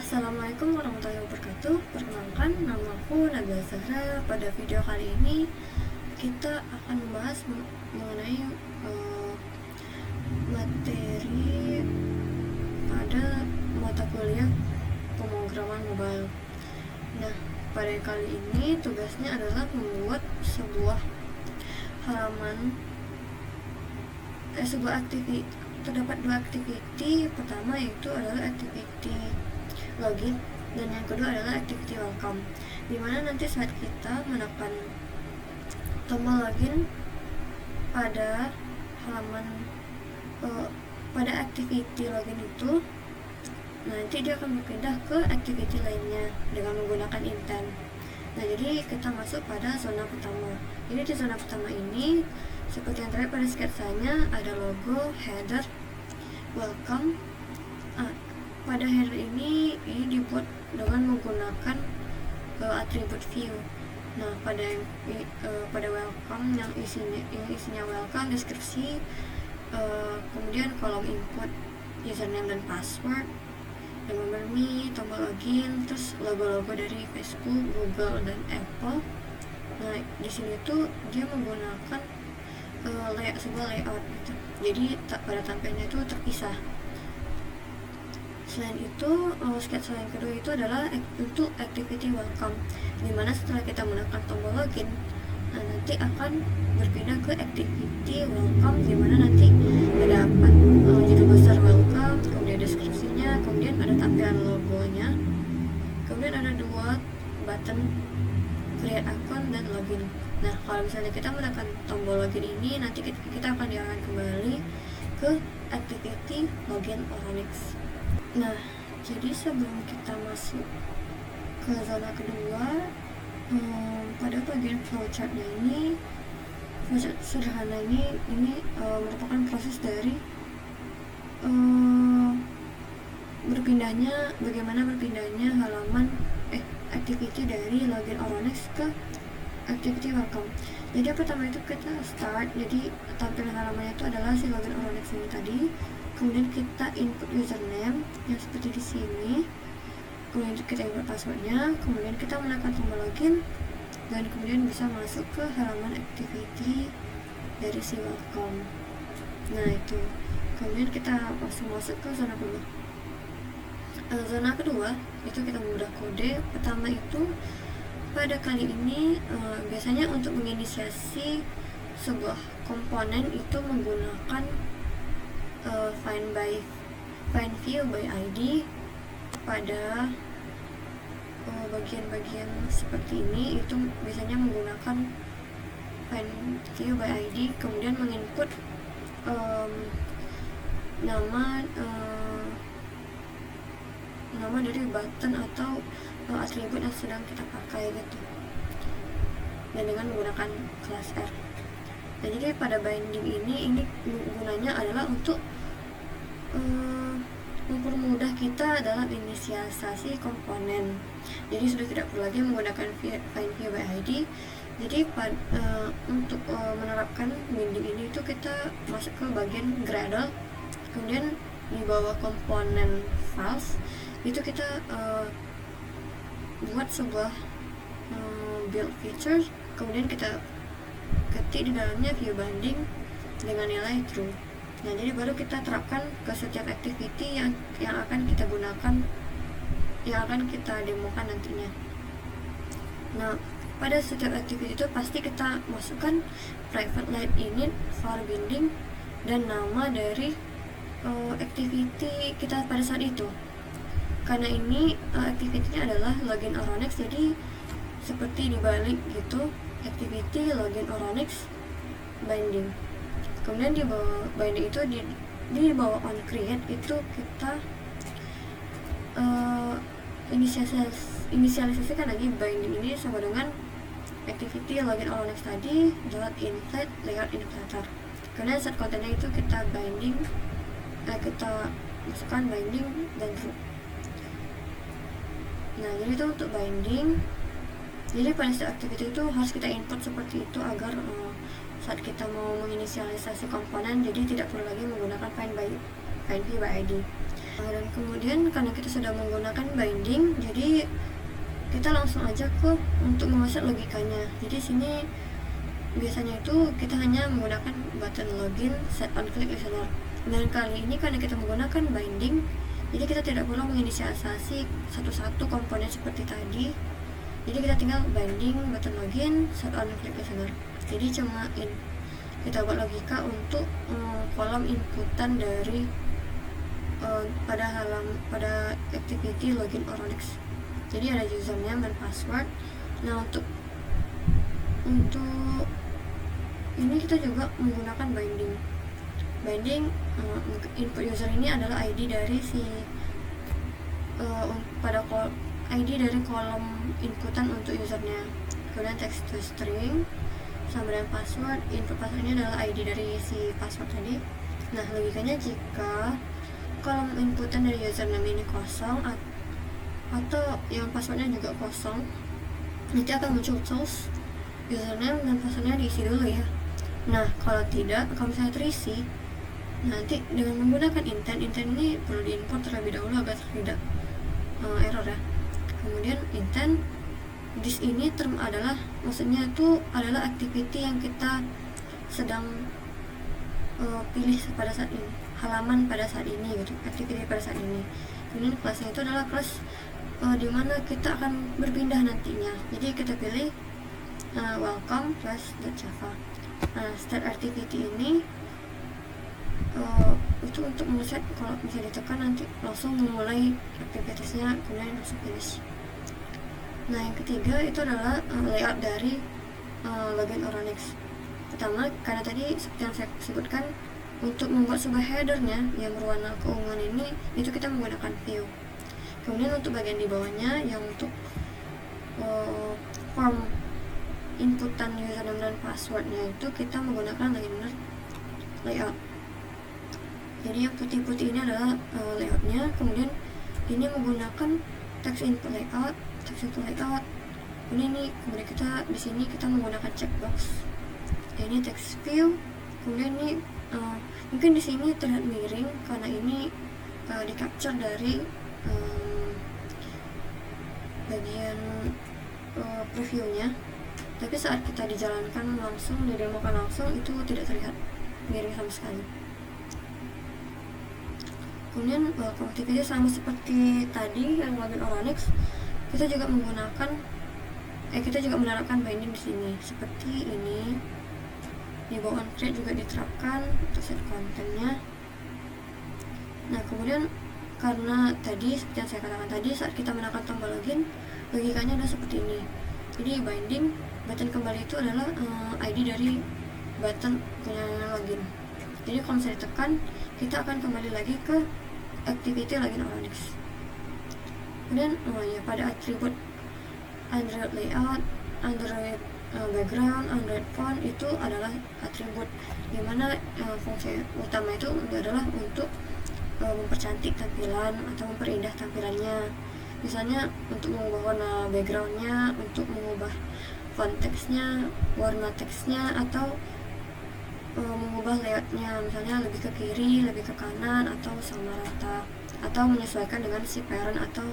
Assalamualaikum warahmatullahi wabarakatuh. Perkenalkan, namaku Nabila Zahra. Pada video kali ini kita akan membahas mengenai materi pada mata kuliah pemrograman mobile. Nah, pada kali ini tugasnya adalah membuat sebuah halaman sebuah aktiviti. Terdapat dua aktiviti. Pertama yaitu adalah aktiviti login dan yang kedua adalah activity welcome, dimana nanti saat kita menekan tombol login pada halaman pada activity login itu, nanti dia akan berpindah ke activity lainnya dengan menggunakan intent. Nah, jadi kita masuk pada zona pertama. Jadi di zona pertama ini seperti yang terlihat pada sketsanya ada logo, header, welcome. Pada header ini dibuat dengan menggunakan atribut view. Nah, pada welcome yang isinya welcome, deskripsi, kemudian kolom input username dan password, remember me, tombol login, terus logo-logo dari Facebook, Google, dan Apple. Nah, di sini tuh dia menggunakan sebuah layout gitu. Jadi pada tampilnya itu terpisah. Selain itu, sketsa yang kedua itu adalah untuk activity welcome, dimana setelah kita menekan tombol login, nanti akan berpindah ke activity welcome, dimana nanti ada judul besar welcome, kemudian deskripsinya, kemudian ada tampilan logonya, kemudian ada dua button create account dan login. Nah, kalau misalnya kita menekan tombol login ini, nanti kita akan diarahkan kembali ke activity login Oronix. Nah, jadi sebelum kita masuk ke zona kedua, pada bagian flowchartnya ini, flowchart sederhana ini merupakan proses dari bagaimana berpindahnya halaman activity dari login Oronix ke activity welcome. Jadi yang pertama itu kita start, jadi tampilan halamannya itu adalah si login Oronix ini tadi. Kemudian kita input username yang seperti di sini, kemudian kita input passwordnya, kemudian kita menekan tombol login, dan kemudian bisa masuk ke halaman activity dari si welcome. Nah, itu kemudian kita masuk ke zona kedua. Zona kedua itu kita membuat kode. Pertama itu pada kali ini biasanya untuk menginisiasi sebuah komponen itu menggunakan find view by ID. Pada bagian-bagian seperti ini itu biasanya menggunakan find view by ID, kemudian menginput nama dari button atau atribut yang sedang kita pakai gitu, dan dengan menggunakan kelas R. Nah, jadi pada binding ini gunanya adalah untuk mempermudah kita dalam inisialisasi komponen. Jadi sudah tidak perlu lagi menggunakan find view by ID. Jadi untuk menerapkan binding ini itu kita masuk ke bagian Gradle, kemudian di bawah komponen files itu kita buat sebuah build feature, kemudian kita ketik di dalamnya view binding dengan nilai true. Nah, jadi baru kita terapkan ke setiap activity yang akan kita gunakan, yang akan kita demokan nantinya. Nah, pada setiap activity itu pasti kita masukkan private line init, var binding, dan nama dari activity kita pada saat itu. Karena ini activity-nya adalah login Oronix, jadi seperti dibalik gitu, activity login Oronix binding. Kemudian di bawah binding itu di bawah on create itu kita inisialisasikan lagi binding ini sama dengan activity login Oronix tadi dot inflate layout indicator. Karena set kontennya itu kita masukkan binding dan true. Nah, jadi itu untuk binding. Jadi pada setiap activity itu harus kita input seperti itu agar saat kita mau menginisialisasi komponen, jadi tidak perlu lagi menggunakan find view by ID. Dan kemudian karena kita sudah menggunakan binding, jadi kita langsung aja ke untuk memasang logikanya. Jadi sini biasanya itu kita hanya menggunakan button login set on click listener, dan kali ini karena kita menggunakan binding, jadi kita tidak perlu menginisialisasi satu-satu komponen seperti tadi. Jadi kita tinggal binding button login set on click listener. Jadi cuma kita buat logika untuk kolom inputan dari pada activity login Oronex. Jadi ada username dan password. Nah untuk ini kita juga menggunakan binding input user ini adalah ID dari ID dari kolom inputan untuk usernya. Kemudian text to string sama dengan password. Input passwordnya adalah ID dari si password tadi. Nah logikanya jika kolom inputan dari username ini kosong atau yang passwordnya juga kosong, nanti akan muncul false. Username dan passwordnya diisi dulu ya. Nah kalau misalnya terisi, nanti dengan menggunakan intent ini perlu diimport terlebih dahulu agar tidak error ya. Kemudian intent this ini term maksudnya itu adalah activity yang kita sedang pilih pada saat ini, halaman pada saat ini gitu, activity pada saat ini. Kemudian kelasnya itu adalah kelas di mana kita akan berpindah nantinya. Jadi kita pilih welcome class.java. Nah start activity ini itu untuk meset, kalau bisa ditekan nanti langsung memulai aktivitasnya, kemudian langsung finish. Nah yang ketiga itu adalah layout dari login Oronex. Pertama, karena tadi seperti yang saya sebutkan, untuk membuat sebuah headernya yang berwarna keunguan ini, itu kita menggunakan view. Kemudian untuk bagian di bawahnya yang untuk form inputan username dan passwordnya itu kita menggunakan liner layout. Jadi yang putih-putih ini adalah layoutnya. Kemudian ini menggunakan text input layout. Kemudian kita di sini kita menggunakan checkbox. Ini text view. Kemudian ini mungkin di sini terlihat miring karena ini di capture dari bagian previewnya, tapi saat kita dijalankan langsung, didemokan langsung, itu tidak terlihat miring sama sekali. Kemudian activity sama seperti tadi yang login Oronex, kita juga menerapkan binding di sini seperti ini. Di bawah create juga diterapkan untuk set kontennya. Nah kemudian karena tadi seperti yang saya katakan tadi, saat kita menekan tombol login, logikanya adalah seperti ini. Jadi binding button kembali itu adalah ID dari button login. Jadi kalau misalnya ditekan, kita akan kembali lagi ke activity login Oronex. Kemudian pada atribut Android layout, Android background, Android font itu adalah atribut dimana fungsi utama itu adalah untuk mempercantik tampilan atau memperindah tampilannya. Misalnya untuk mengubah warna backgroundnya, untuk mengubah font teksnya, warna teksnya, atau mengubah layoutnya, misalnya lebih ke kiri, lebih ke kanan, atau sama rata, atau menyesuaikan dengan si parent atau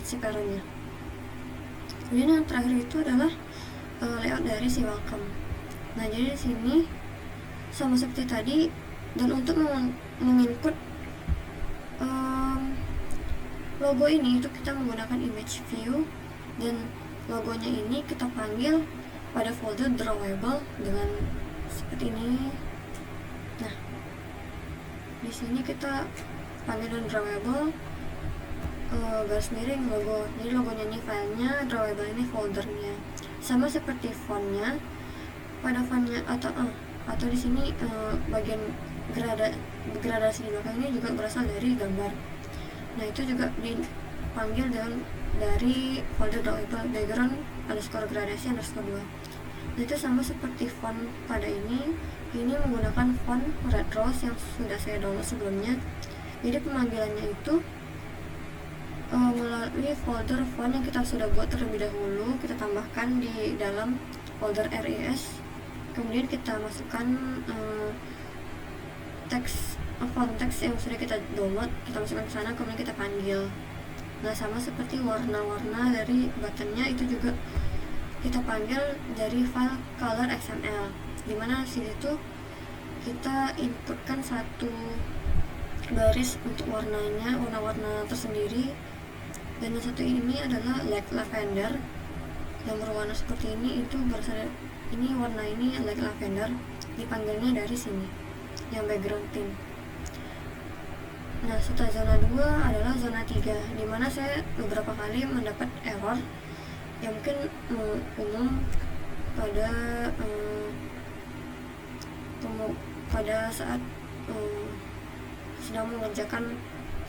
si parentnya. Kemudian yang terakhir itu adalah layout dari si welcome. Nah jadi di sini sama seperti tadi, dan untuk menginput logo ini itu kita menggunakan image view, dan logonya ini kita panggil pada folder drawable dengan seperti ini. Nah di sini kita panggil drawable garis miring logo. Jadi logonya ini filenya, drawable ini foldernya. Sama seperti fontnya, pada fontnya atau di sini bagian gradasi di belakang ini juga berasal dari gambar. Nah itu juga dipanggil dari folder drawable background _gradasi _2. Nah itu sama seperti font pada ini menggunakan font Red Rose yang sudah saya download sebelumnya. Jadi pemanggilannya itu melalui folder font yang kita sudah buat terlebih dahulu, kita tambahkan di dalam folder res. Kemudian kita masukkan teks font text yang sudah kita download, kita masukkan ke sana, kemudian kita panggil. Nah, sama seperti warna-warna dari buttonnya itu juga kita panggil dari file color XML, dimana situ kita inputkan satu baris untuk warnanya, warna-warna tersendiri. Dan yang satu ini adalah like lavender yang berwarna seperti ini, itu berasal ini warna ini like lavender, dipanggilnya dari sini yang background tint. Nah, setelah zona 2 adalah zona 3, dimana saya beberapa kali mendapat error yang mungkin umum pada saat sedang mengerjakan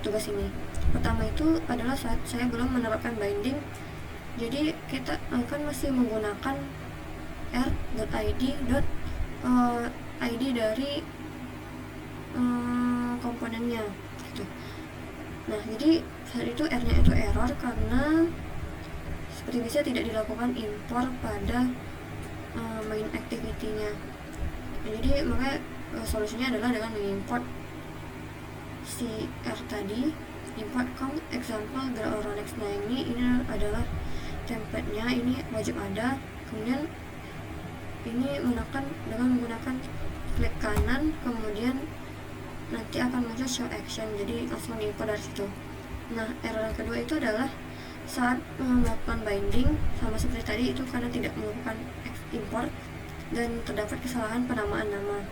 tugas ini. Pertama itu adalah saat saya belum menerapkan binding, jadi kita akan masih menggunakan r.id dari komponennya gitu. Nah, jadi saat itu R-nya itu error karena seperti biasa tidak dilakukan import pada main activity-nya. Jadi makanya solusinya adalah dengan mengimport si R tadi, import count example Graph. Nah, ini adalah template-nya, ini wajib ada. Kemudian ini dengan menggunakan klik kanan, kemudian nanti akan muncul show action, jadi langsung diimport dari situ. Nah, error yang kedua itu adalah saat melakukan binding, sama seperti tadi, itu karena tidak melakukan import dan terdapat kesalahan penamaan nama.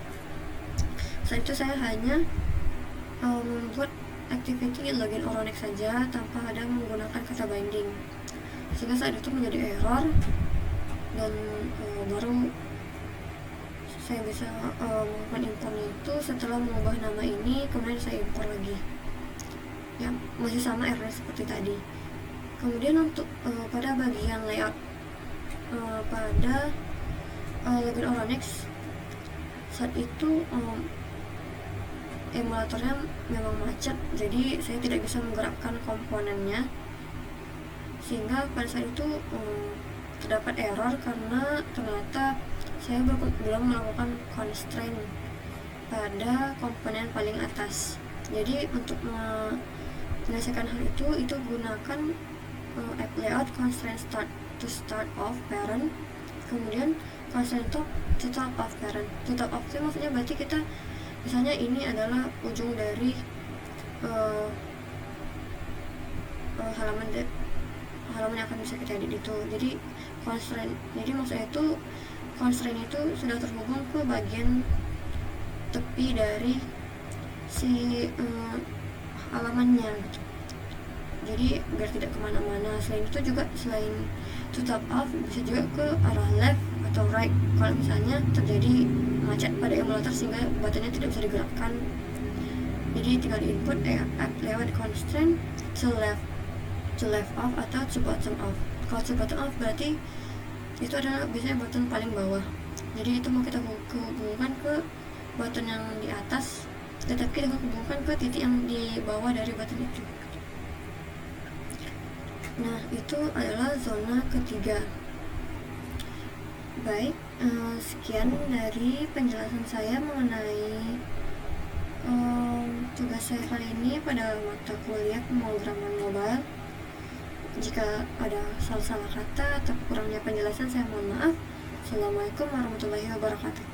Saat itu saya hanya membuat activity login Oronex saja tanpa ada menggunakan kata binding, sehingga saat itu menjadi error, dan baru saya bisa melakukan importnya itu setelah mengubah nama ini, kemudian saya import lagi. Ya, masih sama error seperti tadi. Kemudian untuk pada bagian layout pada login Oronex, saat itu emulatornya memang macet, jadi saya tidak bisa menggerakkan komponennya, sehingga pada saat itu terdapat error karena ternyata saya belum melakukan constraint pada komponen paling atas. Jadi untuk menyelesaikan hal itu gunakan app layout constraint start of parent, kemudian constraint to top of parent. To top of itu maksudnya berarti kita misalnya ini adalah ujung dari halaman yang akan bisa kita edit itu. Jadi constraint, jadi maksudnya itu constraint itu sudah terhubung ke bagian tepi dari si halamannya gitu. Jadi biar tidak kemana-mana. Selain itu juga, selain to top off, bisa juga ke arah left atau right kalau misalnya terjadi macet pada emulator sehingga buttonnya tidak bisa digerakkan. Jadi tinggal input app lewat constraint to left off atau to bottom off. Kalau to bottom off berarti itu adalah biasanya button paling bawah, jadi itu mau kita hubungkan ke button yang di atas, tetapi kita hubungkan ke titik yang di bawah dari button itu. Nah, itu adalah zona ketiga. Baik, sekian dari penjelasan saya mengenai tugas saya kali ini pada mata kuliah pemrograman mobile. Jika ada salah-salah kata atau kurangnya penjelasan, saya mohon maaf. Assalamualaikum warahmatullahi wabarakatuh.